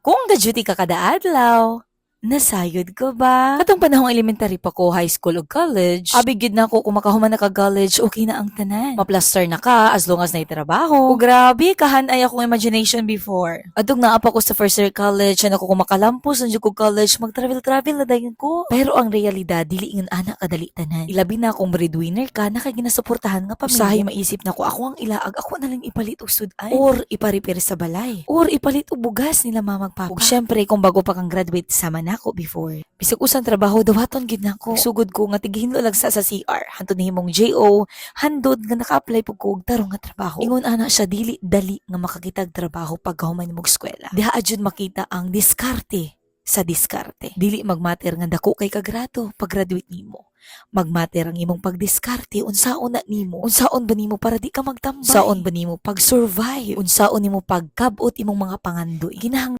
Kung ga-duty ka kada adlaw, nasayod ko ba? Katong panahong elementary pa ko, high school o college, abig yun na ako kung makahuman na ka college, okay na ang tanan. Maplaster na ka as long as na trabaho. O grabe, kahanay akong imagination before. Adong naapa ko sa first year college, na ako kumakalampos, nandiyo ko college, mag-travel na dayon ko. Pero ang realidad, dili ingon anak kadali tanan. Ilabi na akong breadwinner ka, nakaginasuportahan nga pamilya. Usahay maisip na ko, ako ang ilaag, ako na lang ipalit og sudan. Or iparipir sa balay. Or ipalit og bugas nila mamagpapa. Ug syempre, kung bago pa kang graduate sa ako before. Bisag usang trabaho, dawaton gid nako. Sugod ko nga tigihinlo lang sa CR. Hantod ni himong JO, handod nga naka-apply pug ko og tarong nga trabaho. Ingon ana siya dili dali nga makakitag trabaho pagkahuman mo eskwela. Diha adjud makita ang diskarte sa diskarte. Dili magmater nga dako kay kagrato pag graduate nimo. Magmater ang imong pagdiskarte, unsaon na nimo, unsaon ba nimo para di ka magtambay, unsaon ba nimo pag-survive, unsaon nimo pagkabot imong mga pangandoy. Ginahang